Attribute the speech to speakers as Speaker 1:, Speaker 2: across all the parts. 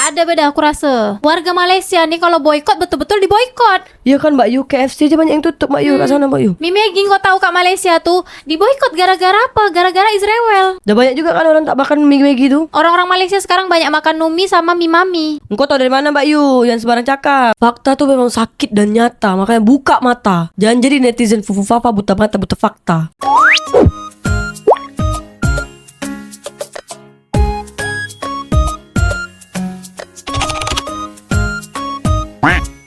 Speaker 1: ada beda aku rasa. Warga Malaysia nih kalau boykot betul-betul diboykot.
Speaker 2: Ya kan Mbak Yu, KFC aja banyak yang tutup Mbak Yu kat sana Mbak Yu.
Speaker 1: Mi Maggi kau tahu Kak, Malaysia tuh diboykot gara-gara apa? Gara-gara Israel.
Speaker 2: Dah banyak juga kan orang tak makan Maggi tu.
Speaker 1: Orang-orang Malaysia sekarang banyak makan Numi sama mie mami.
Speaker 2: Engkau tahu dari mana Mbak Yu? Yang sembarang cakap. Fakta tuh memang sakit dan nyata, makanya buka mata. Jangan jadi netizen fufu-fafa buta mata buta fakta.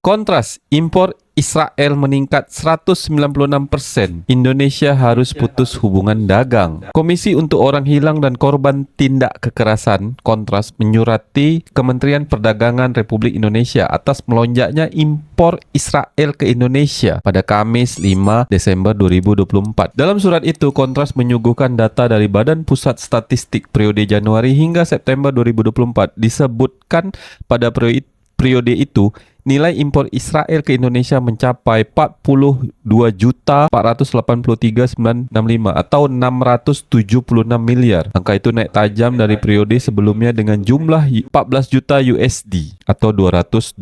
Speaker 3: Kontras, impor Israel meningkat 196%. Indonesia harus putus hubungan dagang. Komisi untuk Orang Hilang dan Korban Tindak Kekerasan, Kontras, menyurati Kementerian Perdagangan Republik Indonesia atas melonjaknya impor Israel ke Indonesia pada Kamis 5 Desember 2024. Dalam surat itu, Kontras menyuguhkan data dari Badan Pusat Statistik periode Januari hingga September 2024. Disebutkan pada periode itu, nilai impor Israel ke Indonesia mencapai 42.483.965 atau 676 miliar. Angka itu naik tajam dari periode sebelumnya dengan jumlah 14 juta USD atau 228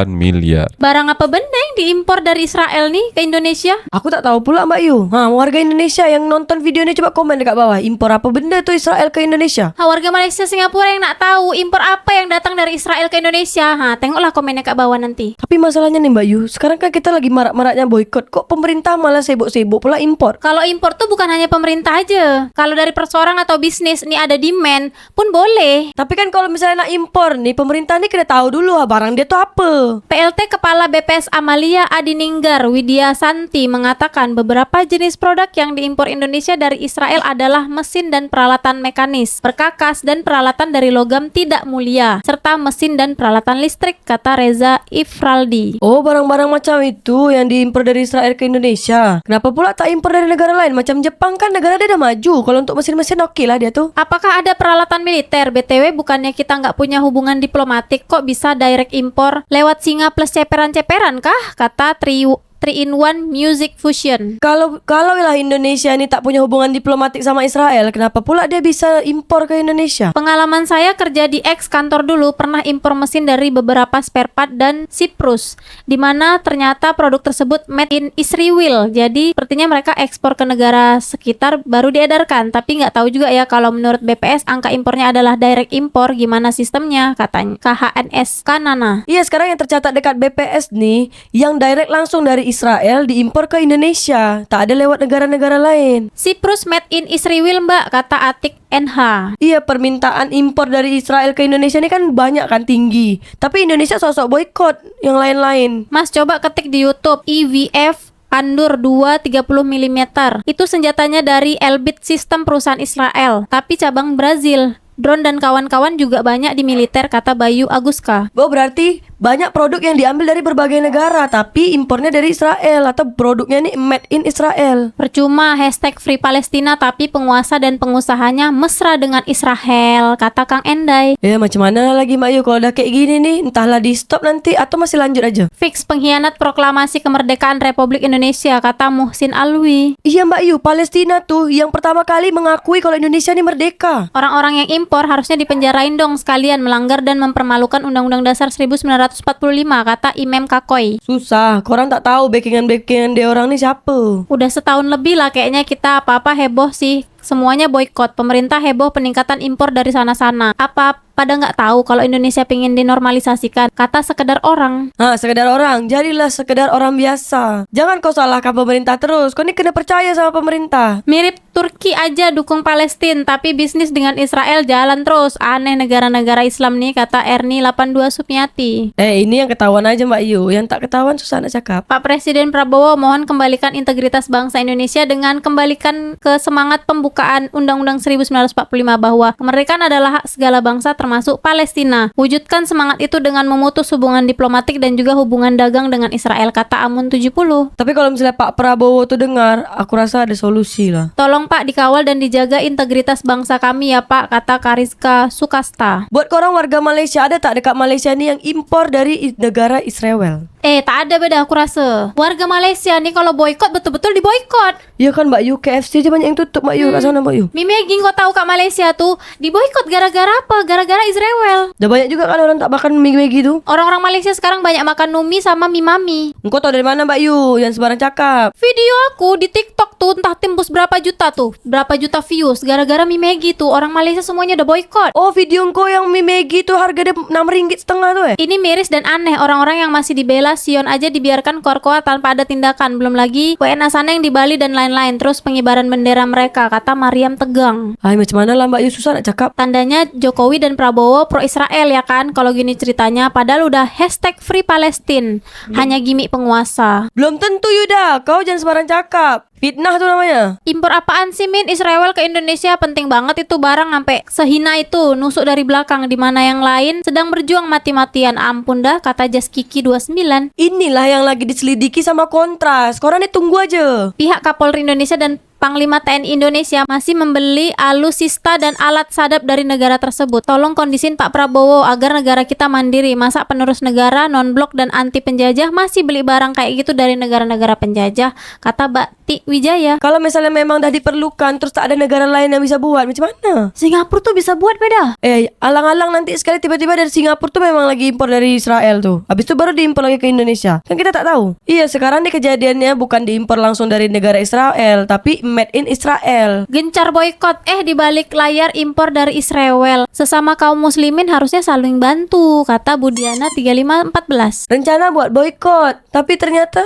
Speaker 3: miliar.
Speaker 1: Barang apa benda yang diimpor dari Israel nih ke Indonesia?
Speaker 2: Aku tak tahu pula Mbak Yu. Warga Indonesia yang nonton video ini coba komen dekat bawah. Impor apa benda tuh Israel ke Indonesia?
Speaker 1: Warga Malaysia, Singapura yang nak tahu impor apa yang datang dari Israel ke Indonesia. Tengoklah komennya kat bawah nanti.
Speaker 2: Tapi masalahnya nih Mbak Yu, sekarang kan kita lagi marak-maraknya boykot. Kok pemerintah malah sibuk-sibuk pula impor?
Speaker 1: Kalau impor tuh bukan hanya pemerintah aja. Kalau dari perseorang atau bisnis nih ada demand pun boleh.
Speaker 2: Tapi kan kalau misalnya nak impor nih, pemerintah nih kena tahu dulu barang dia tuh apa.
Speaker 1: PLT Kepala BPS Amalia Adininggar Widya Santi mengatakan beberapa jenis produk yang diimpor Indonesia dari Israel adalah mesin dan peralatan mekanis, perkakas dan peralatan dari logam tidak mulia, serta mesin dan peralatan listrik, kata Reza Ifraldi.
Speaker 2: Oh, barang-barang macam itu yang diimpor dari Israel ke Indonesia. Kenapa pula tak impor dari negara lain? Macam Jepang kan negara dia dah maju. Kalau untuk mesin-mesin okey lah dia tuh.
Speaker 1: Apakah ada peralatan militer? BTW bukannya kita nggak punya hubungan diplomatik, kok bisa direct impor lewat singa plus ceperan-ceperan kah? Kata 3-in-1 Music Fusion.
Speaker 2: Kalau lah Indonesia ni tak punya hubungan diplomatik sama Israel, kenapa pula dia bisa impor ke Indonesia?
Speaker 1: Pengalaman saya kerja di ex kantor dulu pernah impor mesin dari beberapa spare part dan Siprus, di mana ternyata produk tersebut made in Israel. Jadi sepertinya mereka ekspor ke negara sekitar baru diedarkan. Tapi nggak tahu juga ya kalau menurut BPS angka impornya adalah direct impor. Gimana sistemnya? Katanya KHNS Kanana.
Speaker 2: Iya, sekarang yang tercatat dekat BPS nih, yang direct langsung dari Israel diimpor ke Indonesia, tak ada lewat negara-negara lain.
Speaker 1: Siprus made in Israel mbak, kata Atik NH.
Speaker 2: Iya, permintaan impor dari Israel ke Indonesia ini kan banyak kan, tinggi. Tapi Indonesia sosok boykot yang lain-lain.
Speaker 1: Mas coba ketik di YouTube EVF Pandur 2 30 mm. Itu senjatanya dari Elbit System perusahaan Israel, tapi cabang Brazil. Drone dan kawan-kawan juga banyak di militer, kata Bayu Aguska.
Speaker 2: Oh, berarti banyak produk yang diambil dari berbagai negara, tapi impornya dari Israel atau produknya ini made in Israel.
Speaker 1: Percuma hashtag Free Palestina tapi penguasa dan pengusahanya mesra dengan Israel, kata Kang Endai.
Speaker 2: Ya, macam mana lagi Mbak Yu kalau udah kayak gini nih, entahlah di stop nanti atau masih lanjut aja.
Speaker 1: Fix pengkhianat proklamasi kemerdekaan Republik Indonesia, kata Muhsin Alwi.
Speaker 2: Iya Mbak Yu, Palestina tuh yang pertama kali mengakui kalau Indonesia ini merdeka.
Speaker 1: Orang-orang yang impor harusnya dipenjarain dong sekalian, melanggar dan mempermalukan Undang-Undang Dasar 1945, kata Imam Kakoi.
Speaker 2: Susah, korang tak tahu backingan dia orang nih siapa.
Speaker 1: Udah setahun lebih lah kayaknya kita apa-apa heboh sih. Semuanya boykot, pemerintah heboh peningkatan impor dari sana-sana. Apa pada nggak tahu kalau Indonesia pengen dinormalisasikan? Kata sekedar orang.
Speaker 2: Sekedar orang, jadilah sekedar orang biasa. Jangan kau salahkan pemerintah terus. Kau ni kena percaya sama pemerintah.
Speaker 1: Mirip Turki aja dukung Palestina, tapi bisnis dengan Israel jalan terus. Aneh negara-negara Islam nih, kata Erni 82 Sumiati.
Speaker 2: Ini yang ketahuan aja Mbak Yu. Yang tak ketahuan susah nak cakap.
Speaker 1: Pak Presiden Prabowo mohon kembalikan integritas bangsa Indonesia dengan kembalikan ke semangat pembukaan Undang-Undang 1945 bahwa kemerdekaan adalah hak segala bangsa termasuk Palestina. Wujudkan semangat itu dengan memutus hubungan diplomatik dan juga hubungan dagang dengan Israel, kata Amun 70.
Speaker 2: Tapi kalau misalnya Pak Prabowo tuh dengar, aku rasa ada solusi lah.
Speaker 1: Tolong Pak dikawal dan dijaga integritas bangsa kami ya Pak, kata Kariska Sukasta.
Speaker 2: Buat korang warga Malaysia, ada tak dekat Malaysia ni yang impor dari negara Israel?
Speaker 1: Tak ada beda aku rasa. Warga Malaysia nih kalau boykot betul-betul diboykot.
Speaker 2: Ya kan Mbak Yu, KFC aja banyak yang tutup Mbak Yu kat sana Mbak Yu.
Speaker 1: Mi Maggi kau tahu kat Malaysia tuh diboykot gara-gara apa? Gara-gara Israel.
Speaker 2: Dah banyak juga kan orang tak makan Maggi tu.
Speaker 1: Orang-orang Malaysia sekarang banyak makan Numi sama mie mami.
Speaker 2: Engkau tahu dari mana Mbak Yu? Yang sembarang cakap.
Speaker 1: Video aku di TikTok tuh entah tembus berapa juta tuh, berapa juta views gara-gara mie Maggi tuh. Orang Malaysia semuanya udah boykot.
Speaker 2: Oh, video engkau yang mie Maggi tu harga dia RM6,5 tuh
Speaker 1: Ini miris dan aneh, orang-orang yang masih dibela Sion aja dibiarkan keluar-keluar tanpa ada tindakan. Belum lagi WNA sana yang di Bali dan lain-lain. Terus pengibaran bendera mereka, kata Mariam Tegang.
Speaker 2: Ay, macam mana lah Mbak Yu, susah nak cakap.
Speaker 1: Tandanya Jokowi dan Prabowo pro Israel ya kan, kalau gini ceritanya. Padahal udah #Free Palestine. Hanya gimmick penguasa.
Speaker 2: Belum tentu Yuda, kau jangan sembarang cakap. Fitnah tu namanya.
Speaker 1: Impor apaan sih Min? Israel ke Indonesia penting banget itu barang sampai sehina itu, nusuk dari belakang, di mana yang lain sedang berjuang mati-matian. Ampun dah, kata Jaskiki 29.
Speaker 2: Inilah yang lagi diselidiki sama Kontras. Korang ni tunggu aja.
Speaker 1: Pihak Kapolri Indonesia dan Panglima TNI Indonesia masih membeli alutsista dan alat sadap dari negara tersebut. Tolong kondisin Pak Prabowo agar negara kita mandiri. Masa penerus negara, non-blok dan anti penjajah masih beli barang kayak gitu dari negara-negara penjajah, kata Bakti Wijaya.
Speaker 2: Kalau misalnya memang dah diperlukan, terus tak ada negara lain yang bisa buat, macam mana?
Speaker 1: Singapura tuh bisa buat beda.
Speaker 2: Alang-alang nanti sekali tiba-tiba dari Singapura tuh memang lagi impor dari Israel tuh. Habis itu baru diimpor lagi ke Indonesia. Kan kita tak tahu. Iya, sekarang nih kejadiannya bukan diimpor langsung dari negara Israel, tapi made in Israel.
Speaker 1: Gencar boykot, di balik layar impor dari Israel. Sesama kaum muslimin harusnya saling bantu, kata Budiana 3514.
Speaker 2: Rencana buat boykot, tapi ternyata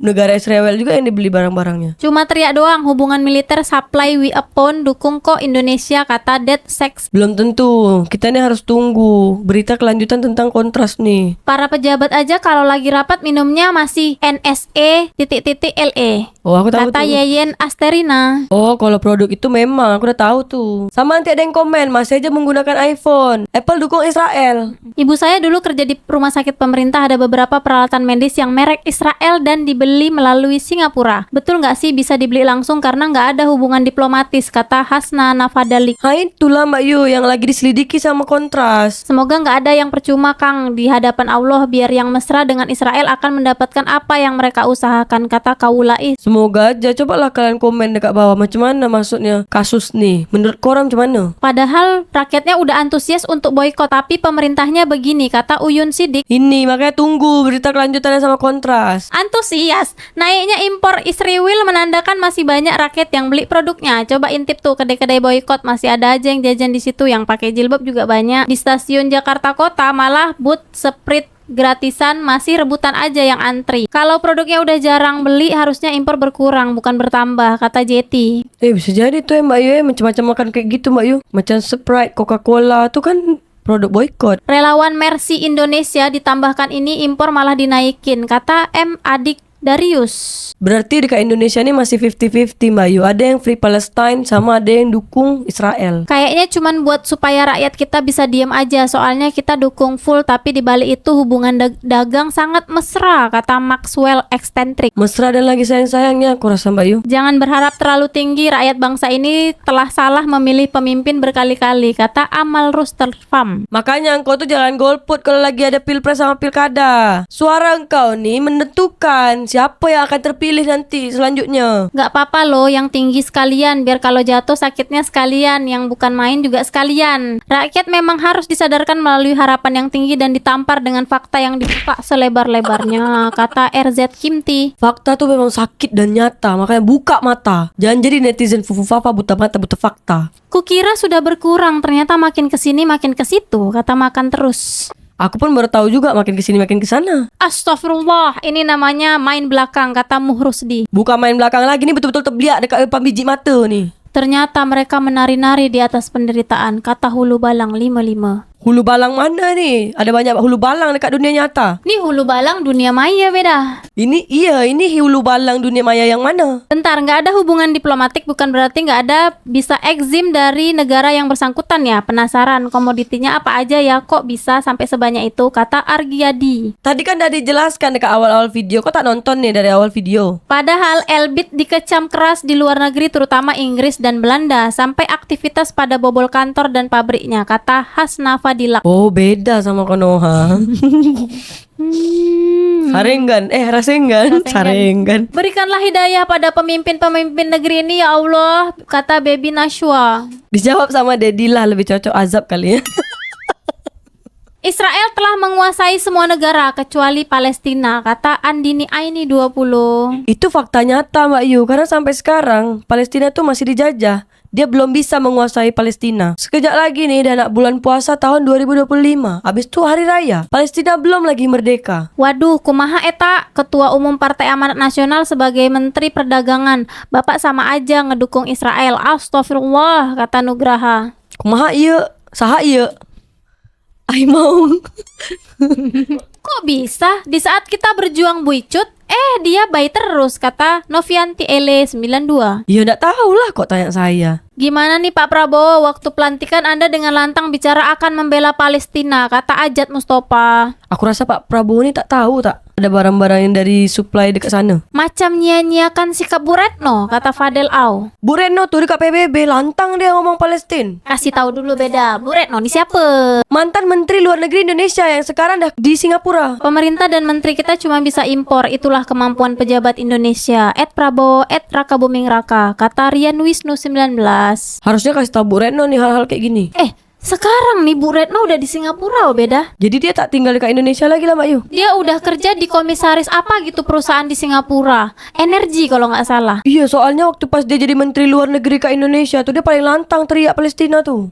Speaker 2: negara Israel juga yang dibeli barang-barangnya.
Speaker 1: Cuma teriak doang, hubungan militer supply we upon, dukung kok Indonesia, kata Dead Sex.
Speaker 2: Belum tentu, kita ini harus tunggu berita kelanjutan tentang Kontras nih.
Speaker 1: Para pejabat aja kalau lagi rapat minumnya masih NSE.LE.
Speaker 2: Oh, aku tahu
Speaker 1: kata
Speaker 2: tuh.
Speaker 1: Yeyen Asterina.
Speaker 2: Oh, kalau produk itu memang aku udah tahu tuh. Sama nanti ada yang komen masih aja menggunakan iPhone. Apple dukung Israel.
Speaker 1: Ibu saya dulu kerja di rumah sakit pemerintah, ada beberapa peralatan medis yang merek Israel dan dibeli melalui Singapura. Betul nggak sih bisa dibeli langsung karena nggak ada hubungan diplomatis, kata Hasna Nafadalik.
Speaker 2: Itulah Mbak Yu yang lagi diselidiki sama Kontras.
Speaker 1: Semoga nggak ada yang percuma Kang di hadapan Allah, biar yang mesra dengan Israel akan mendapatkan apa yang mereka usahakan, kata Kaulais.
Speaker 2: Semoga aja. Cobalah kalian komen dekat bawah macam mana maksudnya kasus nih. Menurut korang macam mana?
Speaker 1: Padahal rakyatnya udah antusias untuk boykot, tapi pemerintahnya begini, kata Uyun Sidik.
Speaker 2: Ini makanya tunggu berita kelanjutannya sama Kontras.
Speaker 1: Antusias, naiknya impor Israel menandakan masih banyak rakyat yang beli produknya. Coba intip tuh kedai-kedai boykot, masih ada aja yang jajan di situ, yang pakai jilbab juga banyak. Di stasiun Jakarta Kota malah booth Sprite gratisan masih rebutan aja yang antri. Kalau produknya udah jarang beli, harusnya impor berkurang bukan bertambah, kata Jeti.
Speaker 2: Bisa jadi tuh Mbak Yu macam-macam makan kayak gitu Mbak Yu. Macam Sprite, Coca-Cola tuh kan produk boykot.
Speaker 1: Relawan Mercy Indonesia ditambahkan ini impor malah dinaikin, kata M. Adik Darius.
Speaker 2: Berarti dekat Indonesia ini masih 50-50 Mbak Yu. Ada yang Free Palestine sama ada yang dukung Israel.
Speaker 1: Kayaknya cuman buat supaya rakyat kita bisa diam aja, soalnya kita dukung full, tapi dibalik itu hubungan dagang sangat mesra, kata Maxwell Eccentric.
Speaker 2: Mesra dan lagi sayang-sayangnya aku rasa Mbak Yu.
Speaker 1: Jangan berharap terlalu tinggi, rakyat bangsa ini telah salah memilih pemimpin berkali-kali, kata Amal Rusterfam.
Speaker 2: Makanya engkau tuh jangan golput kalau lagi ada pilpres sama pilkada. Suara engkau nih menentukan siapa yang akan terpilih nanti selanjutnya.
Speaker 1: Gak apa-apa loh yang tinggi sekalian, biar kalau jatuh sakitnya sekalian, yang bukan main juga sekalian. Rakyat memang harus disadarkan melalui harapan yang tinggi dan ditampar dengan fakta yang dibuka selebar-lebarnya, kata RZ Kimti.
Speaker 2: Fakta tuh memang sakit dan nyata, makanya buka mata. Jangan jadi netizen fufu-fafa buta mata buta fakta.
Speaker 1: Kukira sudah berkurang, ternyata makin kesini makin ke situ, kata Makan Terus.
Speaker 2: Aku pun baru tahu juga makin kesini makin kesana.
Speaker 1: Astagfirullah, ini namanya main belakang, kata Muhrusdi.
Speaker 2: Bukan main belakang lagi, ni betul-betul terbeliak dekat depan biji mata ni.
Speaker 1: Ternyata mereka menari-nari di atas penderitaan, kata Hulu Balang 55.
Speaker 2: Hulu balang mana ni? Ada banyak hulu balang dekat dunia nyata.
Speaker 1: Nih hulu balang dunia maya beda.
Speaker 2: Ini hulu balang dunia maya yang mana?
Speaker 1: Bentar, nggak ada hubungan diplomatik bukan berarti nggak ada bisa exim dari negara yang bersangkutan ya. Penasaran komoditinya apa aja ya, kok bisa sampai sebanyak itu, kata Argiadi.
Speaker 2: Tadi kan udah dijelaskan dekat awal-awal video. Kok tak nonton nih dari awal video?
Speaker 1: Padahal Elbit dikecam keras di luar negeri terutama Inggris dan Belanda sampai aktivitas pada bobol kantor dan pabriknya, kata Hasna Fadilak.
Speaker 2: Oh, beda sama Konoha. Rasengan. Sarengan.
Speaker 1: Berikanlah hidayah pada pemimpin-pemimpin negeri ini ya Allah, kata Baby Nashwa.
Speaker 2: Dijawab sama Dedi lah, lebih cocok azab kali ya.
Speaker 1: Israel telah menguasai semua negara kecuali Palestina, kata Andini Aini 20.
Speaker 2: Itu fakta nyata Mbak Yu, karena sampai sekarang Palestina tuh masih dijajah. Dia belum bisa menguasai Palestina. Sekejap lagi nih udah nak bulan puasa tahun 2025. Habis itu hari raya. Palestina belum lagi merdeka.
Speaker 1: Waduh, kumaha eta Ketua Umum Partai Amanat Nasional sebagai Menteri Perdagangan. Bapak sama aja ngedukung Israel. Astagfirullah, kata Nugraha.
Speaker 2: Kumaha ieu? Saha ieu? Ai mau.
Speaker 1: Kok bisa? Di saat kita berjuang buicut, dia baik terus, kata Novianti Ele 92.
Speaker 2: Ya ndak tahu lah kok tanya saya.
Speaker 1: Gimana nih Pak Prabowo, waktu pelantikan Anda dengan lantang bicara akan membela Palestina, kata Ajat Mustafa.
Speaker 2: Aku rasa Pak Prabowo ini tak tahu tak ada barang-barang yang dari supply dekat sana.
Speaker 1: Macam nyia-nyiakan sikap Bu Retno, kata Fadel Au.
Speaker 2: Bu Retno tuh dekat PBB lantang dia ngomong Palestina.
Speaker 1: Kasih tahu dulu beda, Bu Retno ini siapa?
Speaker 2: Mantan Menteri Luar Negeri Indonesia yang sekarang dah di Singapura.
Speaker 1: Pemerintah dan menteri kita cuma bisa impor, itulah kemampuan pejabat Indonesia. @Prabowo, @Raka Buming Raka, kata Rian Wisnu 19.
Speaker 2: Harusnya kasih tahu Bu Retno nih hal-hal kayak gini.
Speaker 1: Sekarang nih Bu Retno udah di Singapura, beda.
Speaker 2: Jadi dia tak tinggal dekat Indonesia lagi lah Mbak Yu.
Speaker 1: Dia udah kerja di komisaris apa gitu perusahaan di Singapura. Energi kalau nggak salah.
Speaker 2: Iya, soalnya waktu pas dia jadi Menteri Luar Negeri ke Indonesia tuh dia paling lantang teriak Palestina tuh.